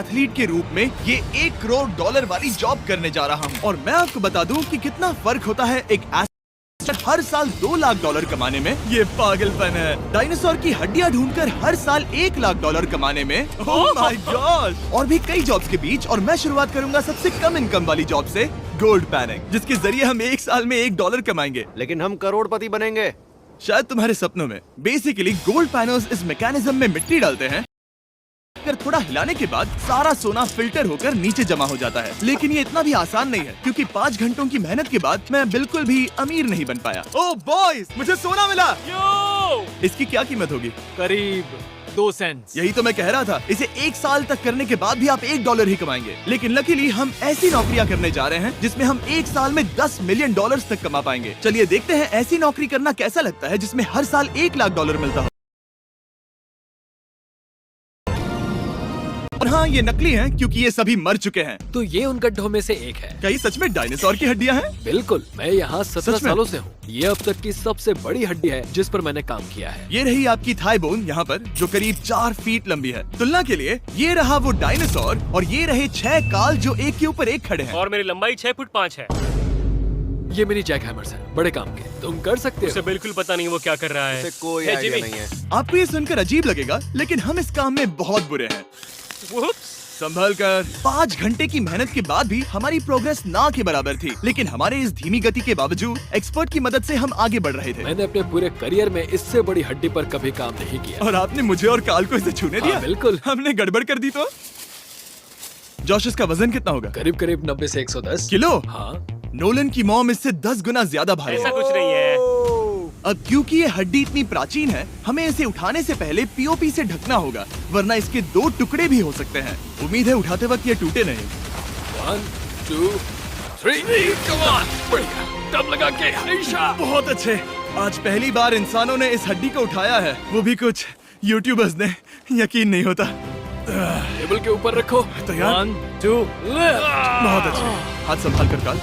Athlete के रूप में ये $1 करोड़ वाली जॉब करने जा रहा हूँ। और मैं आपको बता दूं कि कितना फर्क होता है एक एथलीट हर साल $2 लाख कमाने में। ये पागलपन है। डायनासोर की हड्डियां ढूंढकर हर साल $1 लाख कमाने में। Oh my God. और भी कई जॉब्स के बीच, और मैं शुरुआत करूंगा सबसे कम इनकम वाली जॉब से, गोल्ड पैनिंग, जिसके जरिए हम एक साल में $1 कमाएंगे। लेकिन हम करोड़पति बनेंगे शायद तुम्हारे सपनों में। बेसिकली गोल्ड पैनर्स इस मैकेनिज्म में मिट्टी डालते हैं, अगर थोड़ा हिलाने के बाद सारा सोना फिल्टर होकर नीचे जमा हो जाता है। लेकिन ये इतना भी आसान नहीं है, क्योंकि 5 घंटों की मेहनत के बाद मैं बिल्कुल भी अमीर नहीं बन पाया। ओह बॉयज, मुझे सोना मिला। यो! इसकी क्या कीमत होगी? करीब 2 सेंट्स। यही तो मैं कह रहा था। इसे 1 साल तक करने के बाद भी आप $1 ही कमाएंगे। लेकिन लकीली हम ऐसी नौकरियां करने जा रहे हैं जिसमें हम 1 साल में $10 मिलियन तक कमा पाएंगे। चलिए देखते हैं ऐसी नौकरी करना कैसा लगता है जिसमें हर साल $1 लाख मिलता हो। और हाँ, ये नकली हैं क्योंकि ये सभी मर चुके हैं। तो ये उन गड्ढों में से एक है। क्या ये सच में डायनासोर की हड्डियां हैं? बिल्कुल, मैं यहाँ 17 सच में? सालों से हूँ। ये अब तक की सबसे बड़ी हड्डी है जिस पर मैंने काम किया है। ये रही आपकी थाई बोन यहाँ पर, जो करीब 4 फीट लंबी है। तुलना के लिए ये रहा वो डायनासोर, और ये रहे 6 काल जो एक के ऊपर एक खड़े हैं। और मेरी लंबाई 6 फुट 5 है। ये मेरी जैक हैमर्स है, बड़े काम के। तुम कर सकते उसे हो। बिल्कुल पता नहीं वो क्या कर रहा है। इसे कोई हे, आइडिया जिमी। नहीं है। आपको ये सुनकर अजीब लगेगा, लेकिन हम इस काम में बहुत बुरे हैं। Whoops! संभल कर। 5 घंटे की मेहनत के बाद भी हमारी प्रोग्रेस ना के बराबर थी। लेकिन हमारे इस धीमी गति के बावजूद एक्सपर्ट की मदद से हम आगे बढ़ रहे थे। मैंने अपने पूरे करियर में इससे बड़ी हड्डी पर कभी काम नहीं किया। और आपने मुझे और काल को इसे छूने दिया? हाँ, बिल्कुल। हमने गड़बड़ कर दी तो? जोश, इसका वजन कितना होगा? करीब करीब 90 से 110 किलो? हाँ। नोलन की मॉम इससे 10 गुना ज्यादा भारी ऐसा है। कुछ नहीं है। अब क्योंकि ये हड्डी इतनी प्राचीन है, हमें इसे उठाने से पहले पीओपी से ढकना होगा, वरना इसके 2 टुकड़े भी हो सकते हैं। उम्मीद है उठाते वक्त ये टूटे नहीं। 1 2 3 कम ऑन। बढ़िया, दम लगा के हमेशा। बहुत अच्छे। आज पहली बार इंसानों ने इस हड्डी को उठाया है, वो भी कुछ यूट्यूबर्स ने। यकीन नहीं होता। टेबल के ऊपर रखो। तैयार? 1 2 लिफ्ट। बहुत अच्छे। हाथ संभाल कर काल।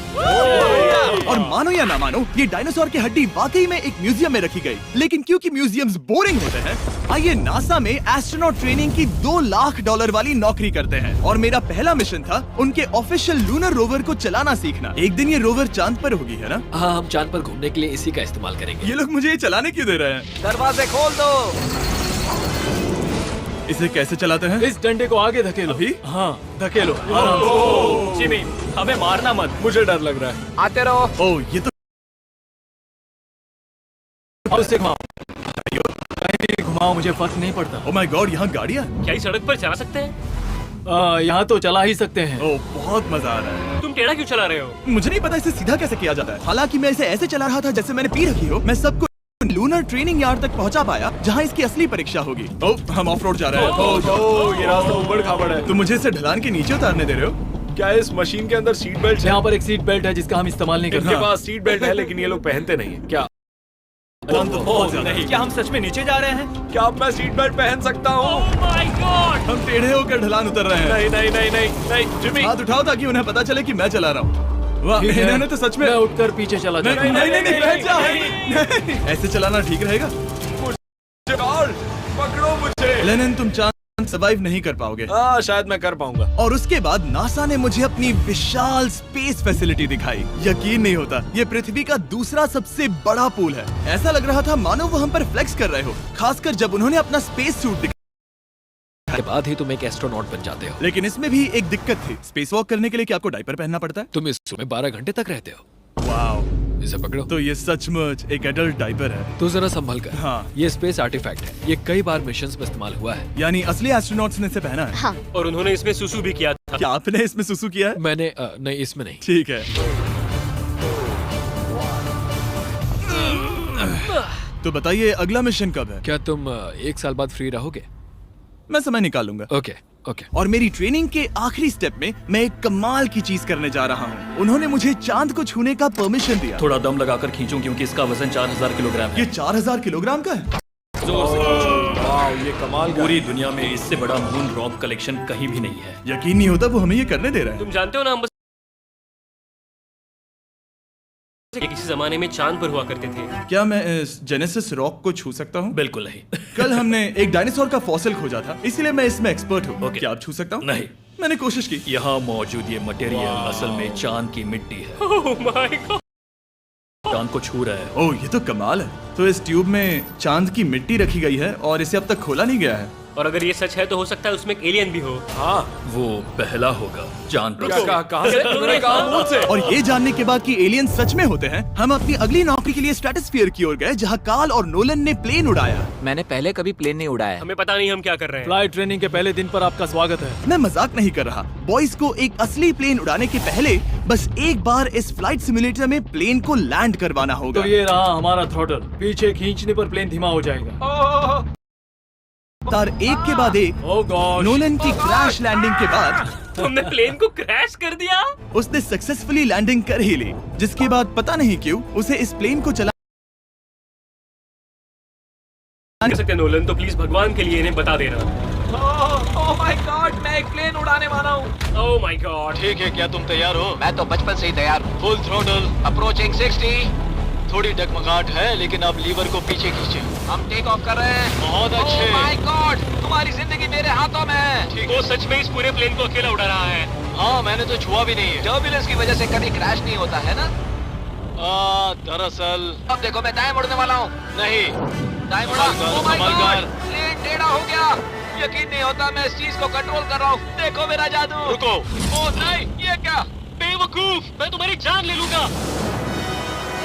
और मानो या ना मानो, ये डायनासोर की हड्डी वाकई में एक म्यूजियम में रखी गई। लेकिन क्योंकि म्यूजियम्स बोरिंग होते हैं, आइए नासा में एस्ट्रोनॉट ट्रेनिंग की $2 लाख वाली नौकरी करते हैं। और मेरा पहला मिशन था उनके ऑफिशियल लूनर रोवर को चलाना सीखना। एक दिन ये रोवर चांद पर होगी, है ना? हाँ, हम चांद पर घूमने के लिए इसी का इस्तेमाल करेंगे। ये लोग मुझे ये चलाने क्यों दे रहे हैं? दरवाजे खोल दो। इसे कैसे चलाते हैं? इस डंडे को आगे धकेलो। अभी? हाँ, धकेलो। जिमी, हमें मारना मत। मुझे डर लग रहा है। आते रहो। ओह, ये तो अब उसे घुमाओ। कहीं भी घुमाओ, मुझे फर्क नहीं पड़ता। ओह माय गॉड, यहाँ गाड़ियाँ? क्या इस सड़क पर चला सकते हैं? यहाँ तो चला ही सकते हैं। ओह, बहुत मजा आ रहा है। तुम टेढ़ा क्यों चला रहे हो? मुझे नहीं पता इसे सीधा कैसे किया जाता है। हालांकि मैं इसे ऐसे चला रहा था जैसे मैंने पी रखी हो। मैं सबको लूनर ट्रेनिंग यार्ड तक पहुंचा पाया, जहां इसकी असली परीक्षा होगी। ओह, हम ऑफ रोड जा रहे हैं। ये रास्ता उबड़ खाबड़ है। तो मुझे इसे ढलान के नीचे उतारने दे रहे हो? क्या इस मशीन के अंदर सीट बेल्ट है? यहाँ पर एक सीट बेल्ट है जिसका हम इस्तेमाल नहीं करते। इनके पास सीट बेल्ट है लेकिन ये लोग पहनते नहीं है। क्या क्या हम सच में नीचे जा रहे हैं? क्या अब मैं सीट बेल्ट पहन सकता हूँ? Oh my God! हम टेढ़े होकर ढलान उतर रहे हैं। नहीं नहीं नहीं नहीं नहीं जिमी। हाथ उठाओ ताकि उन्हें पता चले कि मैं चला रहा हूँ। वाह, ठीक है। इन्होंने तो सच में। मैं उठकर पीछे चला नहीं जाता हूँ। नहीं नहीं, बैठ जा। नहीं, नहीं, ऐसे चलाना ठीक रहेगा? और पकड़ो मुझे। लेनिन, तुम चांद सर्वाइव नहीं कर पाओगे। हाँ, शायद मैं कर पाऊंगा। और उसके बाद नासा ने मुझे अपनी विशाल स्पेस फैसिलिटी दिखाई। यकीन नहीं होता, ये पृथ्वी का दूसरा सबसे बड़ा पूल है। ऐसा लग रहा था मानो वो हम पर फ्लेक्स कर रहे हो, खासकर जब उन्होंने अपना स्पेस सूट दिखाया। के बाद ही तुम एक एस्ट्रोनॉट बन जाते हो। लेकिन इसमें भी एक दिक्कत थी। स्पेस वॉक करने के लिए क्या आपको डायपर पहनना पड़ता है? तुम इसमें 12 घंटे तक रहते हो। वाओ, इसे पकड़ो। तो ये सचमुच एक एडल्ट डायपर है। तो जरा संभल कर। हाँ। ये स्पेस आर्टिफैक्ट है। ये कई बार मिशंस में इस्तेमाल हुआ है। यानी असली एस्ट्रोनॉट्स ने इसे पहना है? हाँ। और उन्होंने इसमें सुसु भी किया था। क्या आपने इसमें सुसु किया है? मैंने नहीं, इसमें नहीं। ठीक है। तो बताइए अगला मिशन कब है? क्या तुम 1 साल बाद फ्री रहोगे? मैं समय निकालूंगा। Okay okay. और मेरी ट्रेनिंग के आखिरी स्टेप में मैं एक कमाल की चीज करने जा रहा हूँ। उन्होंने मुझे चांद को छूने का परमिशन दिया। थोड़ा दम लगाकर खींचूं क्योंकि इसका वजन 4000 किलोग्राम है। ये 4000 किलोग्राम का है? जोर से खींचो। वाह, ये कमाल का पूरी दुनिया में इससे बड़ा मून रॉक कलेक्शन कहीं भी नहीं है। यकीन नहीं होता वो हमें ये करने दे रहा है। तुम जानते हो ना, हम बस ये किसी जमाने में चांद पर हुआ करते थे। क्या मैं इस जेनेसिस रॉक को छू सकता हूँ? बिल्कुल नहीं। कल हमने एक डायनासोर का फॉसिल खोजा था, इसीलिए मैं इसमें एक्सपर्ट हूँ। ओके। क्या आप छू सकता हूँ? नहीं। मैंने कोशिश की। यहाँ मौजूद ये मटेरियल असल में चांद की मिट्टी है। Oh my God. चांद को छू रहा है। ओह, ये तो कमाल है। तो इस ट्यूब में चांद की मिट्टी रखी गई है और इसे अब तक खोला नहीं गया है। और अगर ये सच है तो हो सकता है उसमें एक एलियन भी हो। हाँ, वो पहला होगा चांद पर। कहाँ से तुमने कहा मुंह से? और ये जानने के बाद कि एलियन सच में होते हैं, हम अपनी अगली नौकरी के लिए स्ट्रेटोस्फीयर की ओर गए, जहाँ कार्ल और नोलन ने प्लेन उड़ाया। मैंने पहले कभी प्लेन नहीं उड़ाया। हमें पता नहीं हम क्या कर रहे हैं। फ्लाइट ट्रेनिंग के पहले दिन पर आपका स्वागत है। मैं मजाक नहीं कर रहा। बॉयज को एक असली प्लेन उड़ाने के पहले बस एक बार इस फ्लाइट सिमुलेटर में प्लेन को लैंड करवाना होगा। तो ये रहा हमारा थ्रॉटल। पीछे खींचने पर प्लेन धीमा हो जाएगा। तार एक के बाद एक ओह गॉड। नोलन की क्रैश लैंडिंग के बाद तुमने प्लेन को क्रैश कर दिया। उसने सक्सेसफुली लैंडिंग कर ही ली, जिसके बाद पता नहीं क्यों उसे इस प्लेन को चला कर सकते हैं नोलन, तो प्लीज भगवान के लिए इन्हें बता देना। ओह माय गॉड, मैं एक प्लेन उड़ाने वाला हूँ। Oh my God. ठीक है, क्या तुम तैयार हो? मैं तो बचपन से ही तैयार हूँ। Full throttle, approaching 60। थोड़ी डगमगाहट है लेकिन अब लीवर को पीछे खींचे। हम टेक ऑफ कर रहे हैं। बहुत अच्छे। ओह माय गॉड, तुम्हारी जिंदगी मेरे हाथों में है। वो सच में इस पूरे प्लेन को अकेला उड़ा रहा है। हाँ, मैंने तो छुआ भी नहीं है। टर्बुलेंस की वजह से कभी क्रैश नहीं होता है ना। दरअसल अब देखो मैं दाएं मुड़ने वाला हूँ। नहीं। दाएं मुड़ा। संभल कर, ओह माय संभल गॉड, कर। प्लेन टेढ़ा हो गया। यकीन नहीं होता मैं इस चीज को कंट्रोल कर रहा हूँ। देखो मेरा जादू। रुको। ओह नहीं, ये क्या? बेवकूफ, मैं तुम्हारी जान ले लूंगा।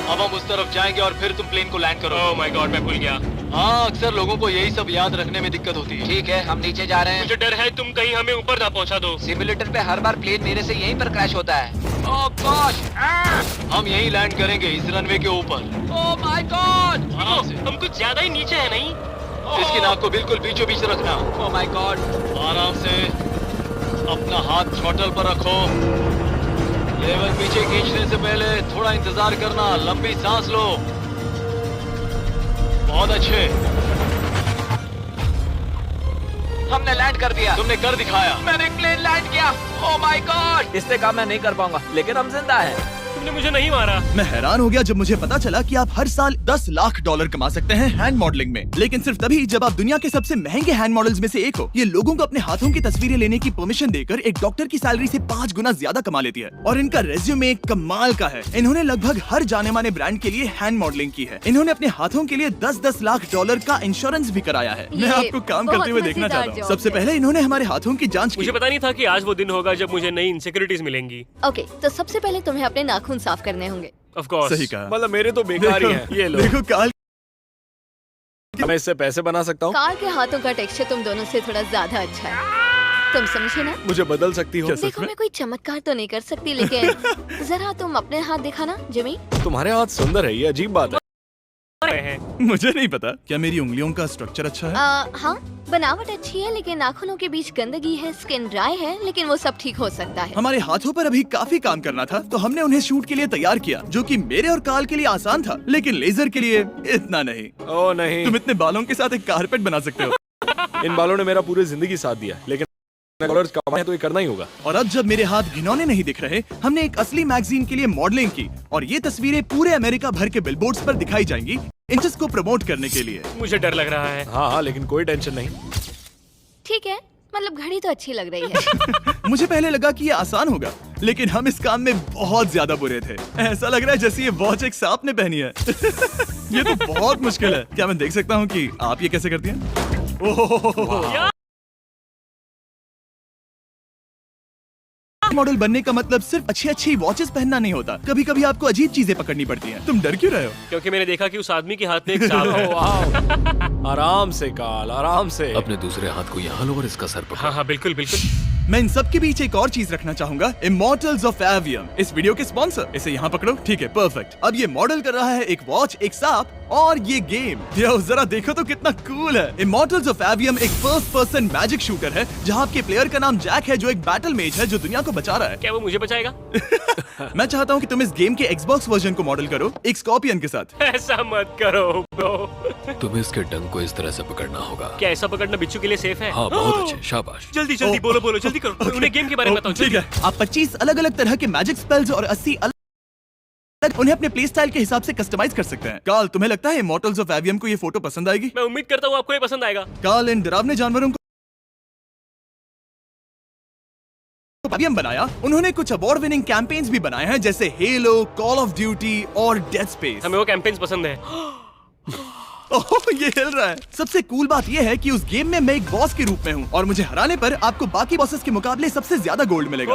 अब हम उस तरफ जाएंगे और फिर तुम प्लेन को लैंड करो। ओह माय गॉड, मैं भूल गया। हाँ, अक्सर लोगों को यही सब याद रखने में दिक्कत होती है। ठीक है, हम नीचे जा रहे हैं। मुझे डर है तुम कहीं हमें ऊपर ना पहुंचा दो। सिमुलेटर पे हर बार प्लेन मेरे से यहीं पर क्रैश होता है। ओह गॉश। हम यहीं लैंड करेंगे, इस रनवे के ऊपर। Oh my God. आराम से। हम कुछ ज्यादा ही नीचे है नहीं? इसकी नाक को बिल्कुल बीचों बीच रखना। Oh my God. आराम से अपना हाथ थ्रॉटल पर रखो। लेवल पीछे खींचने से पहले थोड़ा इंतजार करना। लंबी सांस लो। बहुत अच्छे। हमने लैंड कर दिया। तुमने कर दिखाया। मैंने प्लेन लैंड किया। Oh my God. इससे काम मैं नहीं कर पाऊंगा, लेकिन हम जिंदा हैं। तुमने मुझे नहीं मारा। मैं हैरान हो गया जब मुझे पता चला कि आप हर साल 10 लाख डॉलर कमा सकते हैं हैंड मॉडलिंग में, लेकिन सिर्फ तभी जब आप दुनिया के सबसे महंगे हैंड मॉडल्स में से एक हो। ये लोगों को अपने हाथों की तस्वीरें लेने की परमिशन देकर एक डॉक्टर की सैलरी से 5 गुना ज्यादा कमा लेती है। और इनका रेज्यूमे कमाल का है। इन्होंने लगभग हर जाने माने ब्रांड के लिए हैंड मॉडलिंग की है। इन्होंने अपने हाथों के लिए 10-10 लाख डॉलर का इंश्योरेंस भी कराया है। मैं आपको काम करते हुए देखना चाहता हूँ। सबसे पहले इन्होंने हमारे हाथों की जाँच मुझे की। पता नहीं था कि आज वो दिन होगा जब मुझे नई इनसिक्योरिटीज मिलेंगी। ओके, तो सबसे पहले तुम्हें अपने नाखून साफ करने होंगे। Of course. सही कहा। मतलब मेरे तो बेकार ही हैं। ये लो। देखो काल, मैं इससे पैसे बना सकता हूँ। कार के हाथों का टेक्सचर तुम दोनों से थोड़ा ज्यादा अच्छा है। तुम समझे ना? मुझे बदल सकती हो। देखो मैं कोई चमत्कार तो नहीं कर सकती, लेकिन जरा तुम अपने हाथ दिखाना जिमी। तुम्हारे हाथ सुंदर है, ये अजीब बात है। मुझे नहीं पता क्या मेरी उंगलियों का स्ट्रक्चर अच्छा है। हाँ, बनावट अच्छी है, लेकिन नाखूनों के बीच गंदगी है, स्किन ड्राई है, लेकिन वो सब ठीक हो सकता है। हमारे हाथों पर अभी काफी काम करना था, तो हमने उन्हें शूट के लिए तैयार किया, जो कि मेरे और काल के लिए आसान था, लेकिन लेजर के लिए इतना नहीं। ओह नहीं, तुम इतने बालों के साथ एक कारपेट बना सकते हो। इन बालों ने मेरा पूरी जिंदगी साथ दिया, लेकिन डॉलर्स कमाए तो ये करना ही होगा। और अब जब मेरे हाथ घिनौने नहीं दिख रहे, हमने एक असली मैगजीन के लिए मॉडलिंग की, और ये तस्वीरें पूरे अमेरिका भर के बिलबोर्ड्स पर दिखाई जाएंगी, इंचेस को प्रमोट करने के लिए। मुझे डर लग रहा है। हाँ, लेकिन कोई टेंशन नहीं। ठीक है, मतलब घड़ी तो अच्छी लग रही है। मुझे पहले लगा कि ये आसान होगा, लेकिन हम इस काम में बहुत ज्यादा बुरे थे। ऐसा लग रहा है जैसे ये वॉच एक सांप ने पहनी है। ये तो बहुत मुश्किल है। क्या मैं देख सकता हूँ कि आप ये कैसे करती हैं? ओह, मॉडल बनने का मतलब सिर्फ अच्छी वॉचेस पहनना नहीं होता। कभी कभी आपको अजीब चीजें पकड़नी पड़ती हैं। तुम डर क्यों रहे हो? क्योंकि मैंने देखा कि उस आदमी के हाथ में एक सांप है। आराम से काल, आराम से। अपने दूसरे हाथ को यहाँ लो और इसका सर पकड़ो। हाँ हाँ, बिल्कुल बिल्कुल। मैं इन सब के बीच एक और चीज रखना चाहूंगा, इमॉर्टल्स ऑफ एवियम, इस वीडियो के स्पॉन्सर। इसे यहाँ पकड़ो, ठीक है, परफेक्ट। अब ये मॉडल कर रहा है एक वॉच, एक सांप और ये गेम। यो, जरा देखो तो कितना कूल है। इमॉर्टल्स ऑफ एवियम एक फर्स्ट पर्सन मैजिक शूटर है, जहाँ आपके प्लेयर का नाम जैक है, जो एक बैटल मेज है जो दुनिया को बचा रहा है। क्या वो मुझे बचाएगा? मैं चाहता हूँ कि तुम इस गेम के Xbox वर्जन को मॉडल करो, एक स्कॉर्पियन के साथ। ऐसा मत करो ब्रो। तुम्हें इसके डंक को इस तरह से पकड़ना होगा। क्या ऐसा पकड़ना बिच्छू के लिए सेफ है? हाँ, बहुत अच्छे, शाबाश। जल्दी जल्दी बोलो बोलो, जल्दी करो। उन्हें गेम के बारे में बताओ। ठीक है, आप 25 अलग अलग तरह के मैजिक स्पेल्स और 80 अलग उन्हें अपने प्ले स्टाइल के हिसाब से कस्टमाइज कर सकते हैं। कार्ल, तुम्हें लगता है इमॉर्टल्स ऑफ एवियम को ये फोटो पसंद आएगी? मैं उम्मीद करता हूँ आपको ये पसंद आएगा। कार्ल, इन डरावने जानवरों को ऑफ एवियम बनाया, उन्होंने कुछ अवार्ड विनिंग कैंपेन्स भी बनाए हैं, जैसे हेलो, कॉल ऑफ ड्यूटी और डेड स्पेस। हमें वो कैंपेन्स पसंद है। ओह, ये हिल रहा है। सबसे कूल बात ये है कि उस गेम में मैं एक बॉस के रूप में हूँ और मुझे हराने पर आपको बाकी बॉसेस के मुकाबले सबसे ज्यादा गोल्ड मिलेगा।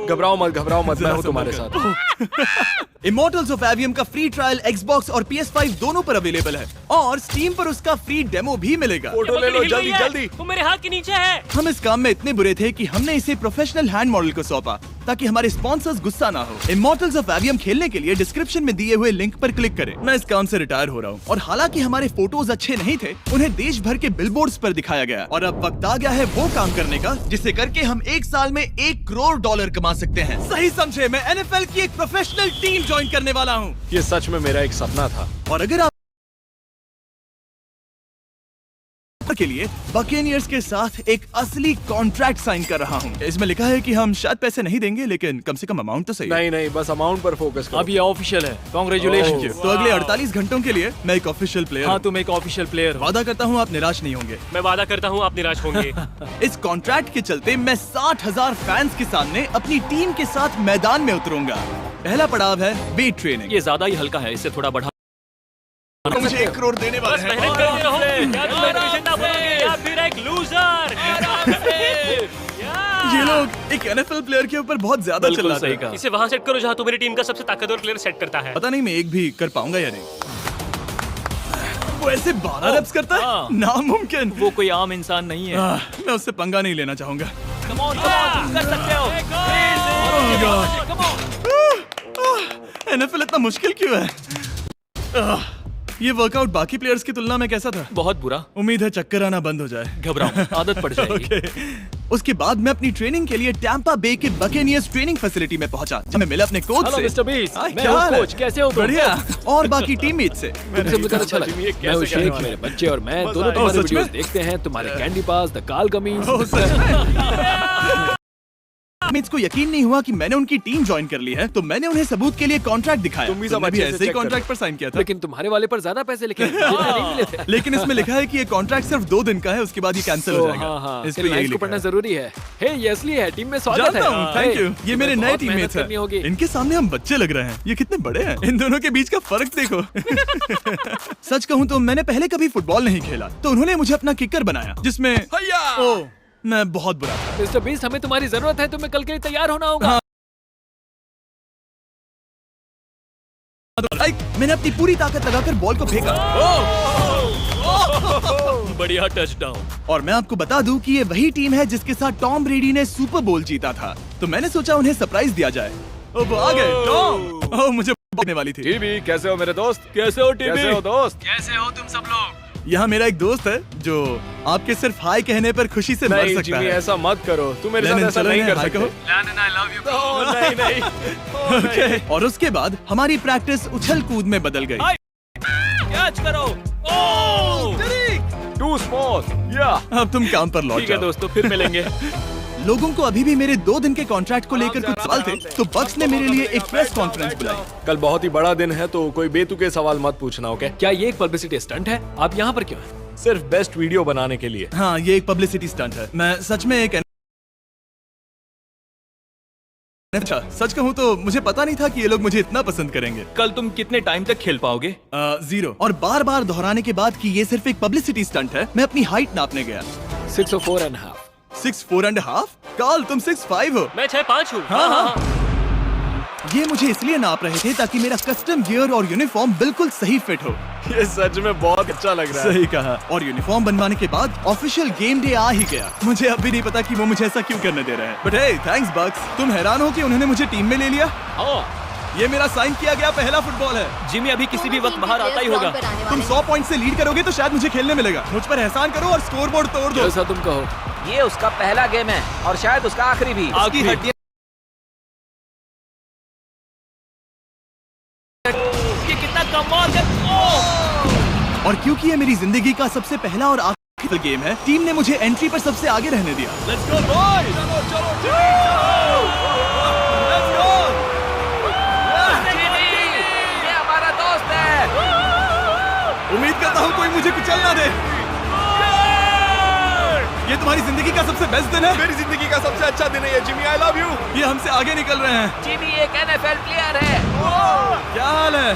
घबराओ मत, मैं हूँ तुम्हारे साथ। इमॉर्टल्स ऑफ एवियम का फ्री ट्रायल Xbox और PS5 दोनों पर अवेलेबल है और Steam पर उसका फ्री डेमो भी मिलेगा। फोटो ले लो जल्दी। वो मेरे हाथ के नीचे है। हम इस काम में इतने बुरे थे कि हमने इसे प्रोफेशनल हैंड मॉडल को सौंपा ताकि हमारे स्पॉन्सर्स गुस्सा ना हो। इमॉर्टल्स ऑफ एवियम खेलने के लिए डिस्क्रिप्शन में दिए हुए लिंक पर क्लिक करें। मैं इस काम से रिटायर हो रहा हूँ और हालांकि हमारे फोटोज अच्छे नहीं थे, उन्हें देश भर के बिलबोर्ड्स पर दिखाया गया और अब वक्त आ गया है वो काम करने का जिसे करके हम एक साल में $1 करोड़ कमा सकते हैं। सही समझे, मैं NFL की एक प्रोफेशनल टीम ज्वाइन करने वाला हूँ। ये सच में मेरा एक सपना था। और अगर आप के लिए बकेनियर्स के साथ एक असली कॉन्ट्रैक्ट साइन कर रहा हूँ। इसमें लिखा है कि हम शायद पैसे नहीं देंगे, लेकिन कम से कम अमाउंट तो सही है। नहीं, बस अमाउंट पर फोकस करो। अब ये ऑफिशियल है। कांग्रेचुलेशन। तो अगले 48 घंटों के लिए मैं एक ऑफिशियल प्लेयर हाँ, हूँ। तुम एक ऑफिशियल प्लेयर हो। वादा करता हूँ आप निराश नहीं होंगे। मैं वादा करता हूँ आप निराश होंगे। इस कॉन्ट्रैक्ट के चलते मैं 60,000 फैंस के सामने अपनी टीम के साथ मैदान में उतरूंगा। पहला पड़ाव है वेट ट्रेनिंग। ये ज्यादा ही हल्का है, इससे थोड़ा बढ़ा। मुझे 1 करोड़ देने वाले हैं। मेहनत करते रहो। क्या तुम मेरे ना बनोगे या फिर एक लूजर। ये लोग एक NFL प्लेयर के ऊपर बहुत ज्यादा बिल्कुल चिल्लाते सही हैं। कहा। इसे वहाँ सेट करो जहाँ तुम्हारी टीम का सबसे ताकतवर प्लेयर सेट करता है। पता नहीं मैं एक भी कर पाऊंगा या नहीं। वो ऐसे 12 रेप्स करता है, हाँ। नामुमकिन। वो कोई आम इंसान नहीं है। मैं उससे पंगा नहीं लेना चाहूंगा। Come on, तुम कर सकते हो। NFL इतना मुश्किल क्यों है? ये वर्कआउट बाकी प्लेयर्स की तुलना में कैसा था? बहुत बुरा। उम्मीद है चक्कर आना बंद हो जाए। घबराओ, आदत पड़ जाएगी। ओके। उसके बाद मैं अपनी ट्रेनिंग के लिए टैंपा बे के बकेनियर्स ट्रेनिंग फैसिलिटी में पहुंचा, जहाँ मैं मिला अपने कोच हेलो से। मिस्टर बीस्ट, हाय, मैं क्या हूँ हाल है? कोच, कैसे हो तुम? बढ़िया। और बाकी टीममेट से। तुमसे मिलकर अच्छा लगा। मैं हूँ शेख, मेरे बच्चे और मैं दोनों तुम्हारे सच में? वीडियोस देखते हैं, तुम्हारे कैंडी पास, द काल कमीज। ओह, सच में? टीममेट्स को यकीन नहीं हुआ कि मैंने उनकी टीम ज्वाइन कर ली है, तो मैंने उन्हें सबूत के लिए कॉन्ट्रैक्ट दिखाया। तुम भी सब तुमने अच्छे से ऐसे ही check कॉन्ट्रैक्ट पर साइन किया था। लेकिन तुम्हारे वाले पर ज्यादा पैसे लिखे हैं, जितने नहीं मिले थे। लेकिन इसमें लिखा है कि ये कॉन्ट्रैक्ट सिर्फ 2 दिन का है, उसके बाद ये कैंसिल हो जाएगा। हाँ, इस पे इन यही लाइन्स को लिखा पढ़ना है। जरूरी है। हे, ये असली है, टीम में स्वागत है। जानता हूँ, थैंक यू। ये मेरे नए बहुत मेहनत टीममेट्स करनी होगी। हैं। इनके सामने हम बच्चे लग रहे हैं। ये कितने बड़े हैं। इन दोनों के बीच का फर्क देखो। सच कहूँ तो मैंने पहले कभी फुटबॉल नहीं खेला, तो उन्होंने मुझे अपना किकर बनाया, जिसमें ओह, मैं बहुत बुरा था। मिस्टर बीस्ट, हमें तुम्हारी जरूरत है, तुम्हें कल के लिए तैयार होना होगा। हाँ। मैंने अपनी पूरी ताकत लगाकर बॉल को फेंका। बढ़िया टचडाउन। और मैं आपको बता दूं कि ये वही टीम है जिसके साथ टॉम ब्रेडी ने सुपर बोल जीता था, तो मैंने सोचा उन्हें सरप्राइज दिया जाए। ओ, वो आ गए टॉम। ओह, मुझे बोलने वाली थी। टीबी, कैसे हो मेरे दोस्त? कैसे हो टीबी? कैसे हो दोस्त? कैसे हो तुम सब लोग? यहाँ मेरा एक दोस्त है जो आपके सिर्फ हाय कहने पर खुशी से मर नहीं सकता जिमी, है। ऐसा मत करो। तुम मेरे साथ लेनिन, ऐसा चलो नहीं इन्हें कर हाय सकते। कहो। Landon, I love you, bro। नहीं। ओके। और उसके बाद हमारी प्रैक्टिस उछल कूद में बदल गई। कैच करो। Too small. या अब तुम काम पर लौट ठीक है जाओ। दोस्तों, फिर मिलेंगे। लोगों को अभी भी मेरे 2 दिन के कॉन्ट्रैक्ट को लेकर कुछ सवाल थे, तो बक्स ने मेरे लिए एक प्रेस कॉन्फ्रेंस बुलाई। कल बहुत ही बड़ा दिन है, तो कोई बेतुके सवाल मत पूछना, ओके? क्या ये एक पब्लिसिटी स्टंट है? आप यहाँ पर क्यों हैं? सिर्फ बेस्ट वीडियो बनाने के लिए। हाँ, ये एक पब्लिसिटी स्टंट है। मैं सच में एक अच्छा, सच कहूँ तो मुझे पता नहीं था कि ये लोग मुझे इतना पसंद करेंगे। कल तुम कितने टाइम तक खेल पाओगे? 0। और बार बार दोहराने के बाद कि ये सिर्फ एक पब्लिसिटी स्टंट है, मैं अपनी हाइट नापने गया। 6'4.5". 6'4.5"? काल, तुम 6'5" हो। मैं 6'5" हूँ। हाँ। ये मुझे इसलिए नाप रहे थे ताकि मेरा कस्टम गियर और यूनिफॉर्म बिल्कुल सही फिट हो। ये सच में बहुत अच्छा लग रहा है। सही कहा। और यूनिफॉर्म बनवाने के बाद ऑफिशियल गेम डे आ ही गया। मुझे अब भी नहीं पता कि वो मुझे ऐसा क्यों करने दे रहे हैं। बट हे, थैंक्स बक्स। तुम हैरान हो कि उन्होंने मुझे टीम में ले लिया? ये मेरा साइन किया गया पहला फुटबॉल है। जिमी अभी किसी भी वक्त बाहर आता ही होगा। तुम 100 पॉइंट से लीड करोगे तो शायद मुझे खेलने मिलेगा। मुझ पर एहसान करो और स्कोर बोर्ड तोड़ दो। जैसा तुम कहो। ये उसका पहला गेम है और शायद उसका आखिरी भी। उसकी हड्डियां ये कितना कमाल है। और क्योंकि ये मेरी जिंदगी का सबसे पहला और आखिरी गेम है, टीम ने मुझे एंट्री पर सबसे आगे रहने दिया। Let's go boys. ये हमारा दोस्त है। उम्मीद करता हूँ कोई मुझे कुचल ना दे। ये तुम्हारी तुम्हारी जिंदगी का सबसे बेस्ट दिन है? मेरी जिंदगी का सबसे अच्छा दिन है ये, जिमी। I love you. ये हमसे आगे निकल रहे हैं। जिमी एक NFL प्लेयर है। क्या हाल है?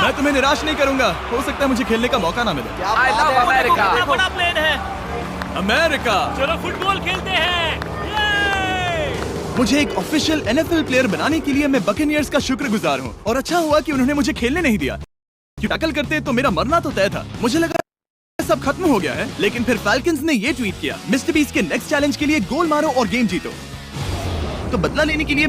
मैं तुम्हें निराश नहीं करूंगा। हो सकता है मुझे खेलने का मौका ना मिले। I love America. बड़ा प्लेन है। अमेरिका। चलो फुटबॉल खेलते हैं। मुझे एक ऑफिशियल NFL प्लेयर बनाने के लिए मैं बकेनियर्स का शुक्रगुजार हूँ। और अच्छा हुआ कि उन्होंने मुझे खेलने नहीं दिया। टैकल करते तो मेरा मरना तो तय था। मुझे लगा सब खत्म हो गया है, लेकिन फिर फैल्कन्स ने ये ट्वीट किया, मिस्टर बीस्ट के नेक्स्ट चैलेंज के लिए गोल मारो और गेम जीतो। तो बदला लेने के लिए